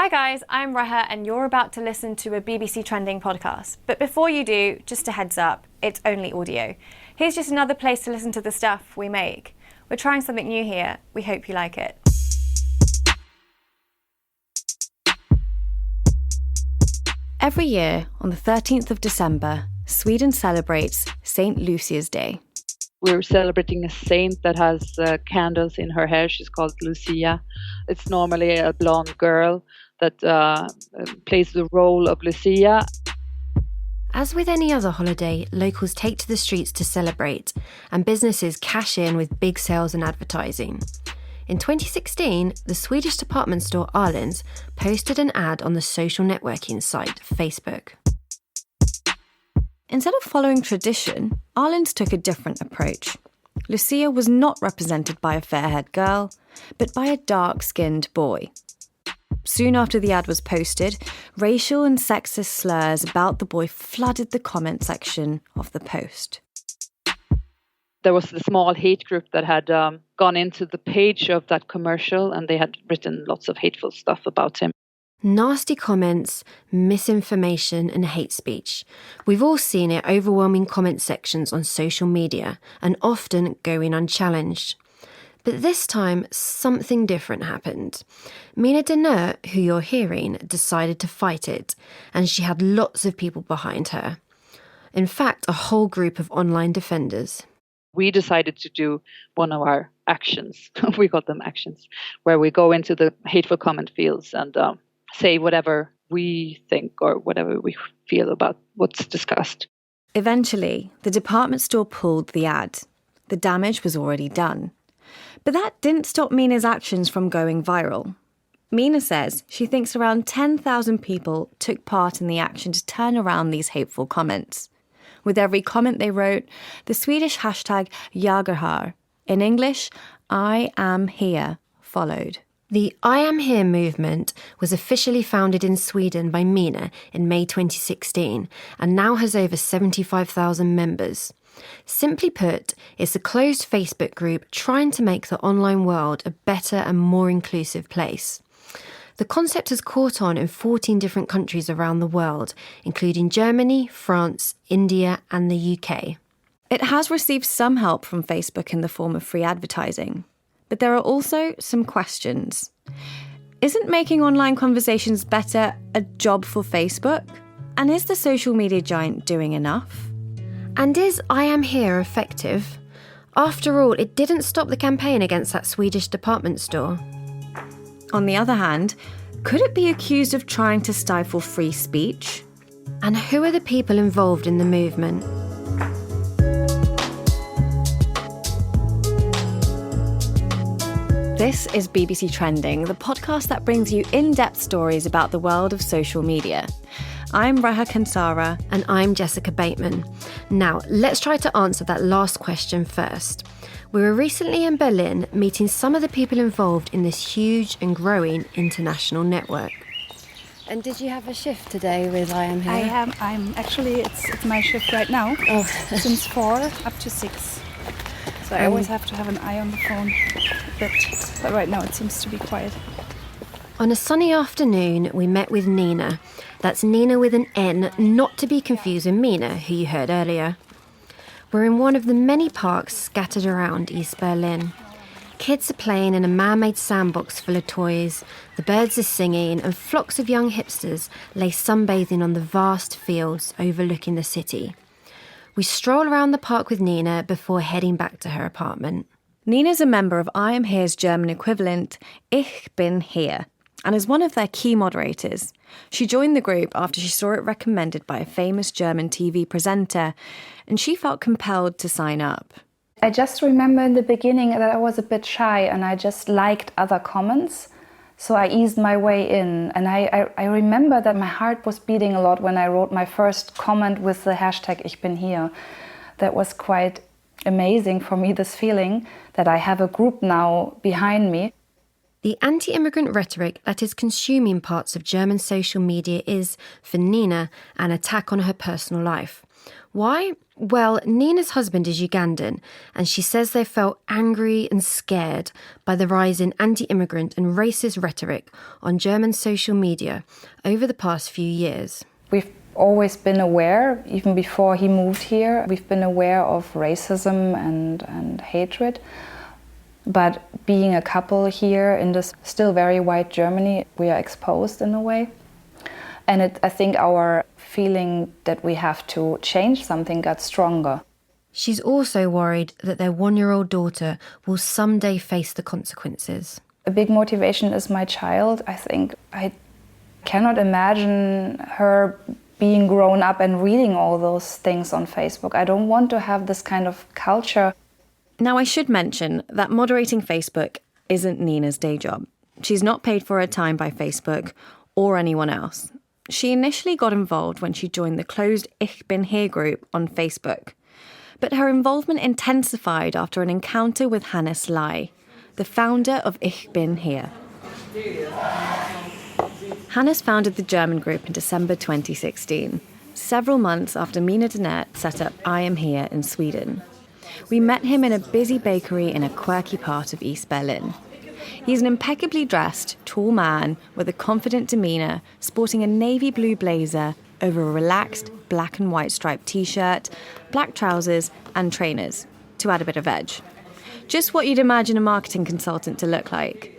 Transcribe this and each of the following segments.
Hi guys, I'm Reha and you're about to listen to a BBC Trending podcast. But before you do, just a heads up, it's only audio. Here's just another place to listen to the stuff we make. We're trying something new here. We hope you like it. Every year, on the 13th of December, Sweden celebrates St. Lucia's Day. We're celebrating a saint that has candles in her hair. She's called Lucia. It's normally a blonde girl that plays the role of Lucia. As with any other holiday, locals take to the streets to celebrate, and businesses cash in with big sales and advertising. In 2016, the Swedish department store Åhléns posted an ad on the social networking site Facebook. Instead of following tradition, Åhléns took a different approach. Lucia was not represented by a fair-haired girl, but by a dark-skinned boy. Soon after the ad was posted, racial and sexist slurs about the boy flooded the comment section of the post. There was a small hate group that had gone into the page of that commercial, and they had written lots of hateful stuff about him. Nasty comments, misinformation and hate speech. We've all seen it overwhelming comment sections on social media and often going unchallenged. But this time, something different happened. Mina Dennert, who you're hearing, decided to fight it, and she had lots of people behind her. In fact, a whole group of online defenders. We decided to do one of our actions, we got them actions, where we go into the hateful comment fields and say whatever we think or whatever we feel about what's discussed. Eventually, the department store pulled the ad. The damage was already done. But that didn't stop Mina's actions from going viral. Mina says she thinks around 10,000 people took part in the action to turn around these hateful comments. With every comment they wrote, the Swedish hashtag IAmHere, in English, IAmHere, followed. The IAmHere movement was officially founded in Sweden by Mina in May 2016 and now has over 75,000 members. Simply put, it's a closed Facebook group trying to make the online world a better and more inclusive place. The concept has caught on in 14 different countries around the world, including Germany, France, India and the UK. It has received some help from Facebook in the form of free advertising. But there are also some questions. Isn't making online conversations better a job for Facebook? And is the social media giant doing enough? And is IAmHere effective? After all, it didn't stop the campaign against that Swedish department store. On the other hand, could it be accused of trying to stifle free speech? And who are the people involved in the movement? This is BBC Trending, the podcast that brings you in-depth stories about the world of social media. I'm Reha Kansara. And I'm Jessica Bateman. Now, let's try to answer that last question first. We were recently in Berlin meeting some of the people involved in this huge and growing international network. And did you have a shift today with IAmHere? I am. I'm actually, it's my shift right now. Oh. Since 4 up to 6. So I always have to have an eye on the phone. But right now it seems to be quiet. On a sunny afternoon, we met with Nina. That's Nina with an N, not to be confused with Mina, who you heard earlier. We're in one of the many parks scattered around East Berlin. Kids are playing in a man-made sandbox full of toys, the birds are singing, and flocks of young hipsters lay sunbathing on the vast fields overlooking the city. We stroll around the park with Nina before heading back to her apartment. Nina's a member of IAmHere's German equivalent, Ich bin here, and is one of their key moderators. She joined the group after she saw it recommended by a famous German TV presenter, and she felt compelled to sign up. I just remember in the beginning that I was a bit shy and I just liked other comments. So I eased my way in. And I remember that my heart was beating a lot when I wrote my first comment with the hashtag Ich bin hier. That was quite amazing for me, this feeling that I have a group now behind me. The anti-immigrant rhetoric that is consuming parts of German social media is, for Nina, an attack on her personal life. Why? Well, Nina's husband is Ugandan, and she says they felt angry and scared by the rise in anti-immigrant and racist rhetoric on German social media over the past few years. We've always been aware, even before he moved here, we've been aware of racism and hatred. But being a couple here in this still very white Germany, we are exposed in a way. And I think our feeling that we have to change something got stronger. She's also worried that their 1-year-old daughter will someday face the consequences. A big motivation is my child. I think I cannot imagine her being grown up and reading all those things on Facebook. I don't want to have this kind of culture. Now, I should mention that moderating Facebook isn't Nina's day job. She's not paid for her time by Facebook or anyone else. She initially got involved when she joined the closed IAmHere group on Facebook. But her involvement intensified after an encounter with Hannes Lai, the founder of IAmHere. Hannes founded the German group in December 2016, several months after Mina Dennert set up IAmHere in Sweden. We met him in a busy bakery in a quirky part of East Berlin. He's an impeccably dressed, tall man with a confident demeanour, sporting a navy blue blazer over a relaxed black and white striped t-shirt, black trousers and trainers, to add a bit of edge. Just what you'd imagine a marketing consultant to look like.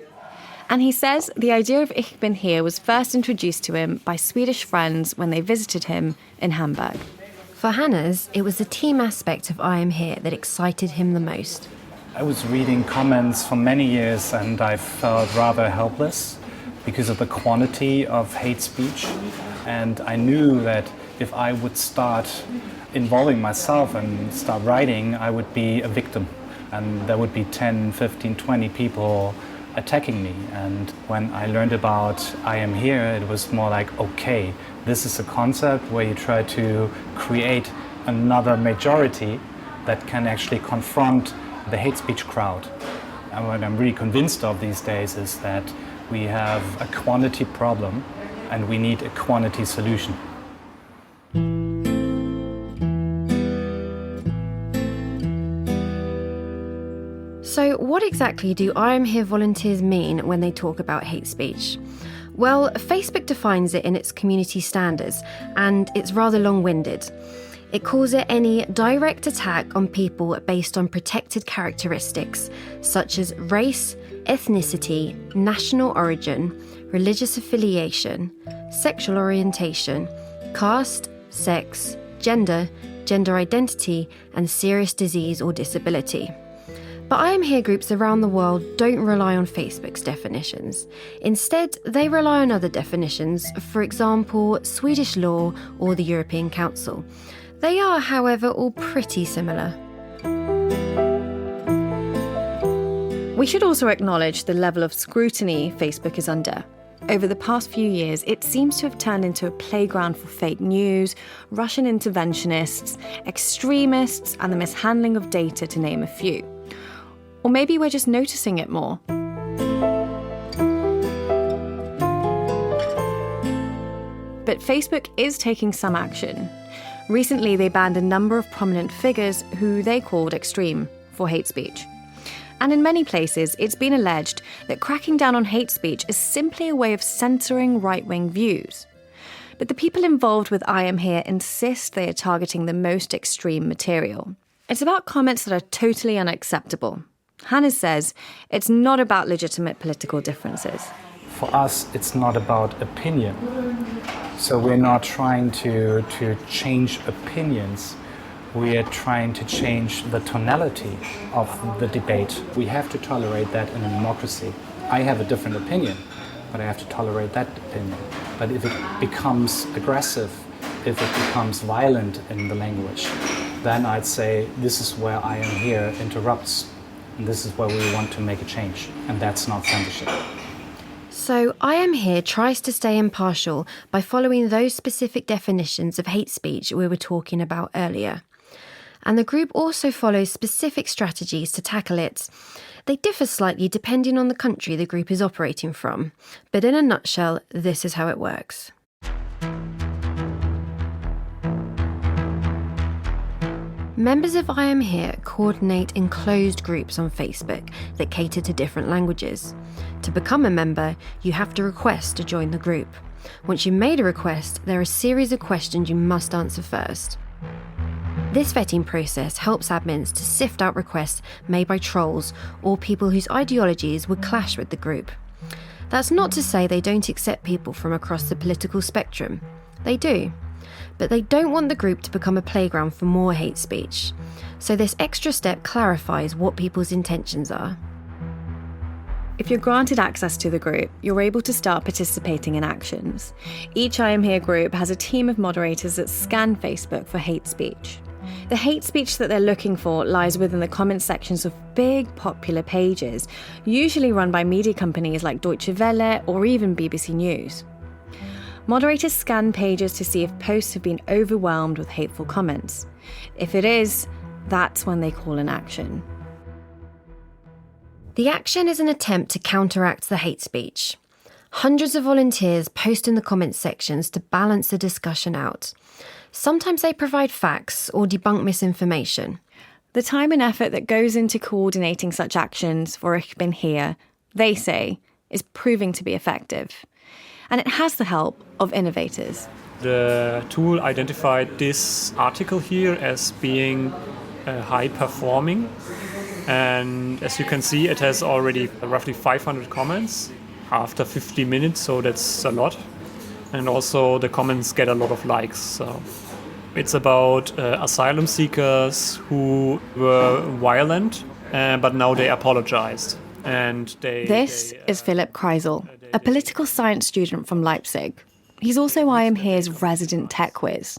And he says the idea of IAmHere was first introduced to him by Swedish friends when they visited him in Hamburg. For Hannes, it was the team aspect of IAmHere that excited him the most. I was reading comments for many years and I felt rather helpless because of the quantity of hate speech. And I knew that if I would start involving myself and start writing, I would be a victim. And there would be 10, 15, 20 people attacking me. And when I learned about IAmHere, it was more like, okay, this is a concept where you try to create another majority that can actually confront the hate speech crowd. And what I'm really convinced of these days is that we have a quantity problem and we need a quantity solution. So what exactly do IAmHere volunteers mean when they talk about hate speech? Well, Facebook defines it in its community standards, and it's rather long-winded. It calls it any direct attack on people based on protected characteristics, such as race, ethnicity, national origin, religious affiliation, sexual orientation, caste, sex, gender, gender identity, and serious disease or disability. But IAmHere groups around the world don't rely on Facebook's definitions. Instead, they rely on other definitions, for example, Swedish law or the European Council. They are, however, all pretty similar. We should also acknowledge the level of scrutiny Facebook is under. Over the past few years, it seems to have turned into a playground for fake news, Russian interventionists, extremists, and the mishandling of data, to name a few. Or maybe we're just noticing it more. But Facebook is taking some action. Recently, they banned a number of prominent figures who they called extreme for hate speech. And in many places, it's been alleged that cracking down on hate speech is simply a way of censoring right-wing views. But the people involved with IAmHere insist they are targeting the most extreme material. It's about comments that are totally unacceptable. Hannes says it's not about legitimate political differences. For us, it's not about opinion. So we're not trying to change opinions. We are trying to change the tonality of the debate. We have to tolerate that in a democracy. I have a different opinion, but I have to tolerate that opinion. But if it becomes aggressive, if it becomes violent in the language, then I'd say this is where IAmHere interrupts. And this is where we want to make a change. And that's not censorship. So IAmHere tries to stay impartial by following those specific definitions of hate speech we were talking about earlier. And the group also follows specific strategies to tackle it. They differ slightly depending on the country the group is operating from. But in a nutshell, this is how it works. Members of IAmHere coordinate enclosed groups on Facebook that cater to different languages. To become a member, you have to request to join the group. Once you've made a request, there are a series of questions you must answer first. This vetting process helps admins to sift out requests made by trolls or people whose ideologies would clash with the group. That's not to say they don't accept people from across the political spectrum. They do. But they don't want the group to become a playground for more hate speech. So this extra step clarifies what people's intentions are. If you're granted access to the group, you're able to start participating in actions. Each IAmHere group has a team of moderators that scan Facebook for hate speech. The hate speech that they're looking for lies within the comment sections of big popular pages, usually run by media companies like Deutsche Welle or even BBC News. Moderators scan pages to see if posts have been overwhelmed with hateful comments. If it is, that's when they call an action. The action is an attempt to counteract the hate speech. Hundreds of volunteers post in the comments sections to balance the discussion out. Sometimes they provide facts or debunk misinformation. The time and effort that goes into coordinating such actions for IAmHere, they say, is proving to be effective. And it has the help of innovators. The tool identified this article here as being high performing. And as you can see, it has already roughly 500 comments after 50 minutes, so that's a lot. And also the comments get a lot of likes. So it's about asylum seekers who were violent, but now they apologized. And This is Philipp Kreisel, a political science student from Leipzig. He's also IAmHere's resident tech whiz.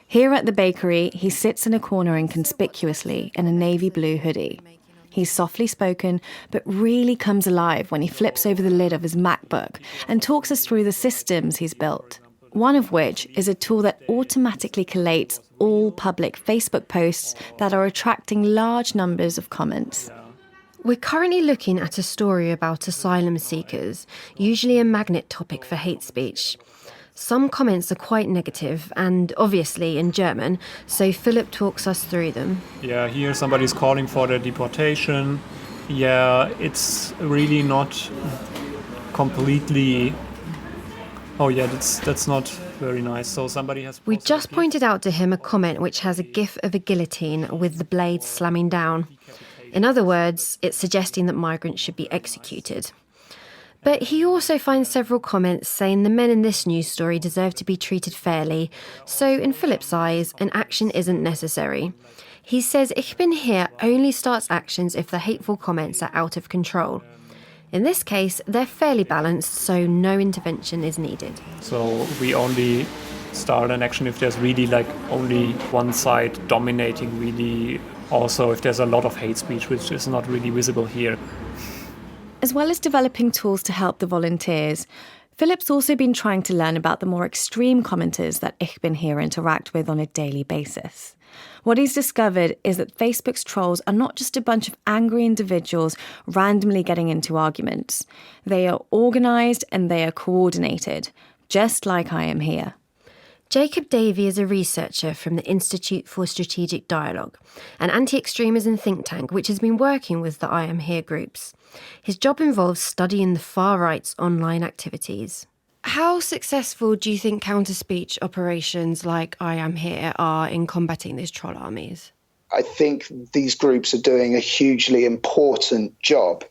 Here at the bakery, he sits in a corner inconspicuously in a navy blue hoodie. He's softly spoken, but really comes alive when he flips over the lid of his MacBook and talks us through the systems he's built. One of which is a tool that automatically collates all public Facebook posts that are attracting large numbers of comments. We're currently looking at a story about asylum seekers, usually a magnet topic for hate speech. Some comments are quite negative and obviously in German, so Philipp talks us through them. Yeah, here somebody's calling for the deportation. Yeah, it's really not completely... Oh yeah, that's not very nice. So somebody has... We just pointed out to him a comment which has a gif of a guillotine with the blade slamming down. In other words, it's suggesting that migrants should be executed. But he also finds several comments saying the men in this news story deserve to be treated fairly, so in Philipp's eyes, an action isn't necessary. He says IAmHere only starts actions if the hateful comments are out of control. In this case, they're fairly balanced, so no intervention is needed. So we only start an action if there's really only one side dominating really. Also, if there's a lot of hate speech, which is not really visible here. As well as developing tools to help the volunteers, Philipp's also been trying to learn about the more extreme commenters that IAmHere interact with on a daily basis. What he's discovered is that Facebook's trolls are not just a bunch of angry individuals randomly getting into arguments. They are organised and they are coordinated, just like IAmHere. Jacob Davey is a researcher from the Institute for Strategic Dialogue, an anti-extremism think tank which has been working with the IAmHere groups. His job involves studying the far-right's online activities. How successful do you think counter-speech operations like IAmHere are in combating these troll armies? I think these groups are doing a hugely important job.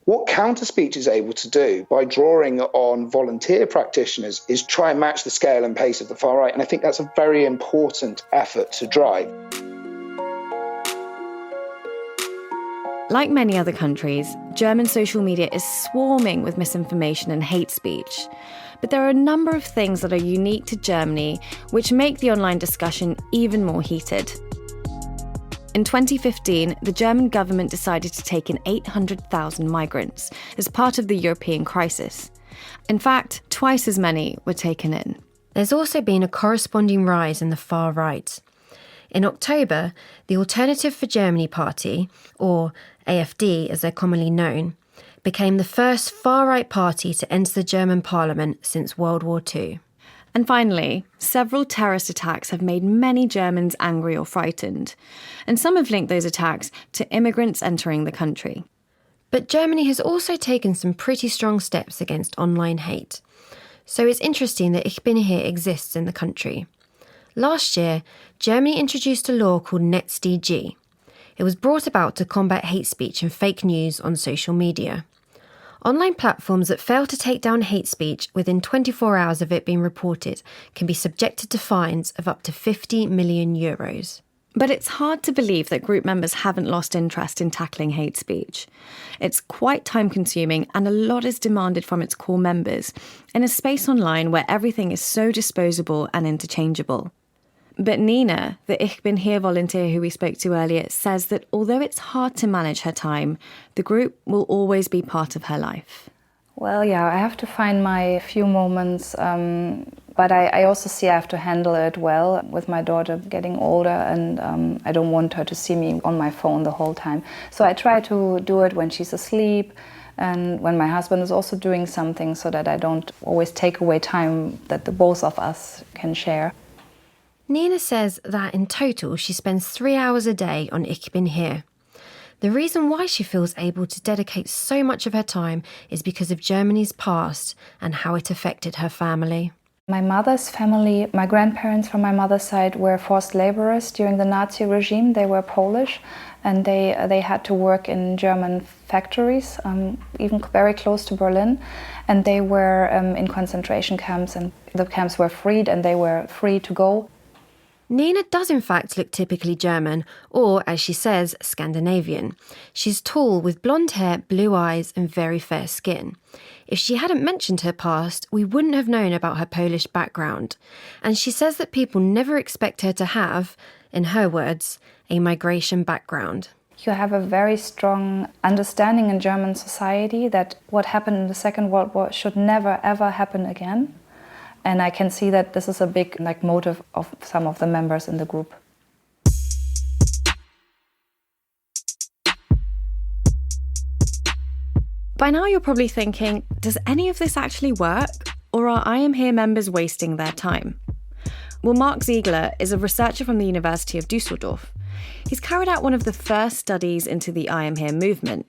What counter-speech is able to do by drawing on volunteer practitioners is try and match the scale and pace of the far right. And I think that's a very important effort to drive. Like many other countries, German social media is swarming with misinformation and hate speech. But there are a number of things that are unique to Germany which make the online discussion even more heated. In 2015, the German government decided to take in 800,000 migrants as part of the European crisis. In fact, twice as many were taken in. There's also been a corresponding rise in the far right. In October, the Alternative for Germany Party, or AfD as they're commonly known, became the first far-right party to enter the German parliament since World War II. And finally, several terrorist attacks have made many Germans angry or frightened, and some have linked those attacks to immigrants entering the country. But Germany has also taken some pretty strong steps against online hate. So it's interesting that IAmHere exists in the country. Last year, Germany introduced a law called NetzDG. It was brought about to combat hate speech and fake news on social media. Online platforms that fail to take down hate speech within 24 hours of it being reported can be subjected to fines of up to 50 million euros. But it's hard to believe that group members haven't lost interest in tackling hate speech. It's quite time-consuming and a lot is demanded from its core members in a space online where everything is so disposable and interchangeable. But Nina, the IAmHere volunteer who we spoke to earlier, says that although it's hard to manage her time, the group will always be part of her life. Well, yeah, I have to find my few moments, but I also see I have to handle it well with my daughter getting older, and I don't want her to see me on my phone the whole time. So I try to do it when she's asleep and when my husband is also doing something, so that I don't always take away time that the both of us can share. Nina says that in total she spends 3 hours a day on IAmHere. The reason why she feels able to dedicate so much of her time is because of Germany's past and how it affected her family. My mother's family, my grandparents from my mother's side were forced laborers during the Nazi regime. They were Polish and they had to work in German factories, even very close to Berlin. And they were in concentration camps, and the camps were freed and they were free to go. Nina does in fact look typically German, or as she says, Scandinavian. She's tall with blonde hair, blue eyes and very fair skin. If she hadn't mentioned her past, we wouldn't have known about her Polish background. And she says that people never expect her to have, in her words, a migration background. You have a very strong understanding in German society that what happened in the Second World War should never ever happen again. And I can see that this is a big motive of some of the members in the group. By now you're probably thinking, does any of this actually work? Or are IAmHere members wasting their time? Well, Mark Ziegler is a researcher from the University of Düsseldorf. He's carried out one of the first studies into the IAmHere movement.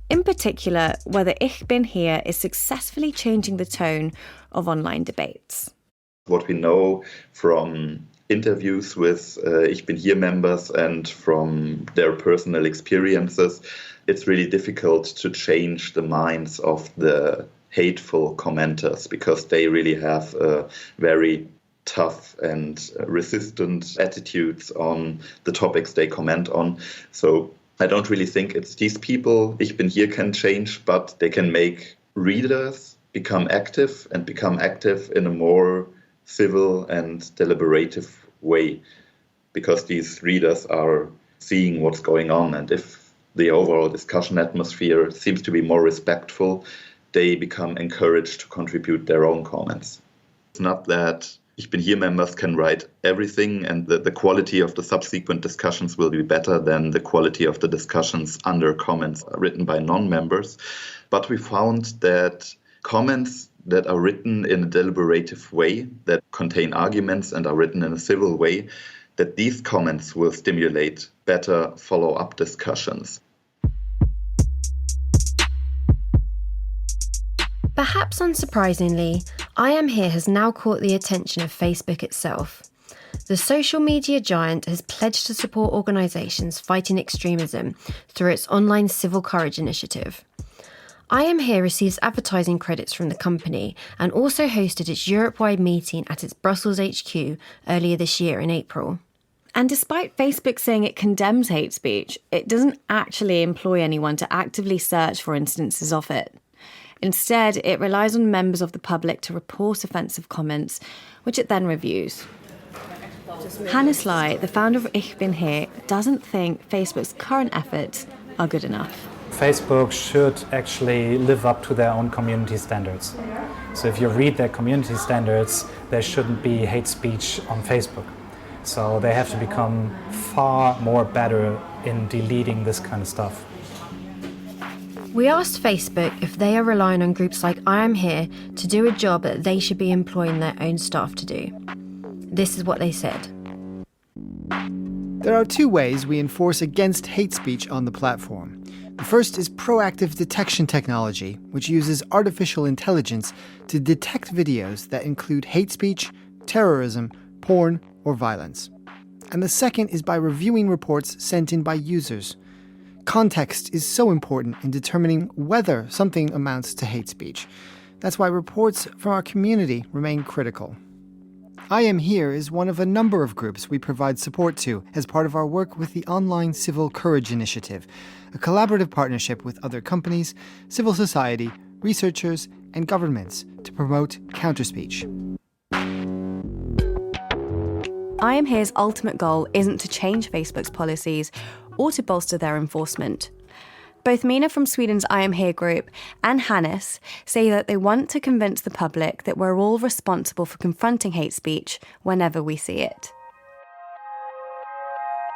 In particular, whether IAmHere is successfully changing the tone of online debates. What we know from interviews with IAmHere members and from their personal experiences, it's really difficult to change the minds of the hateful commenters because they really have very tough and resistant attitudes on the topics they comment on. So I don't really think it's these people IAmHere can change, but they can make readers become active in a more civil and deliberative way, because these readers are seeing what's going on, and if the overall discussion atmosphere seems to be more respectful, they become encouraged to contribute their own comments. It's not that IAmHere members can write everything and the quality of the subsequent discussions will be better than the quality of the discussions under comments written by non-members, but we found that comments that are written in a deliberative way, that contain arguments and are written in a civil way, that these comments will stimulate better follow-up discussions. Perhaps unsurprisingly, IAmHere has now caught the attention of Facebook itself. The social media giant has pledged to support organisations fighting extremism through its online Civil Courage initiative. IAmHere receives advertising credits from the company and also hosted its Europe-wide meeting at its Brussels HQ earlier this year in April. And despite Facebook saying it condemns hate speech, it doesn't actually employ anyone to actively search for instances of it. Instead, it relies on members of the public to report offensive comments, which it then reviews. Hannah Sly, the founder of IAmHere, doesn't think Facebook's current efforts are good enough. Facebook should actually live up to their own community standards. So if you read their community standards, there shouldn't be hate speech on Facebook. So they have to become far more better in deleting this kind of stuff. We asked Facebook if they are relying on groups like IAmHere to do a job that they should be employing their own staff to do. This is what they said. There are two ways we enforce against hate speech on the platform. The first is proactive detection technology, which uses artificial intelligence to detect videos that include hate speech, terrorism, porn, or violence. And the second is by reviewing reports sent in by users. Context is so important in determining whether something amounts to hate speech. That's why reports from our community remain critical. IAmHere is one of a number of groups we provide support to as part of our work with the Online Civil Courage Initiative, a collaborative partnership with other companies, civil society, researchers, and governments to promote counterspeech. IAmHere's ultimate goal isn't to change Facebook's policies or to bolster their enforcement. Both Mina from Sweden's IAmHere group and Hannes say that they want to convince the public that we're all responsible for confronting hate speech whenever we see it.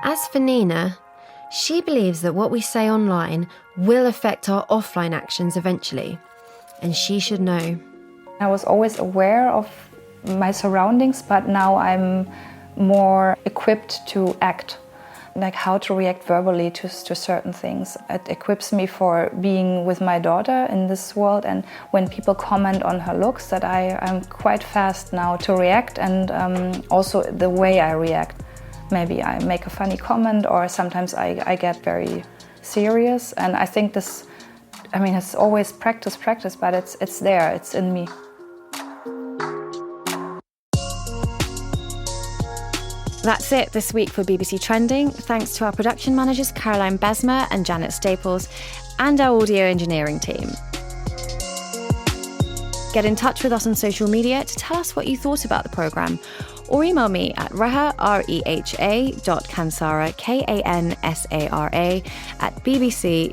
As for Nina, she believes that what we say online will affect our offline actions eventually, and she should know. I was always aware of my surroundings, but now I'm more equipped to act, like how to react verbally to certain things. It equips me for being with my daughter in this world, and when people comment on her looks, that I'm quite fast now to react, and also the way I react. Maybe I make a funny comment, or sometimes I get very serious, and I think this, it's always practice, but it's there, it's in me. That's it this week for BBC Trending. Thanks to our production managers Caroline Besmer and Janet Staples, and our audio engineering team. Get in touch with us on social media to tell us what you thought about the programme, or email me at reha, reha.kansara, kansara, @bbc.co.uk.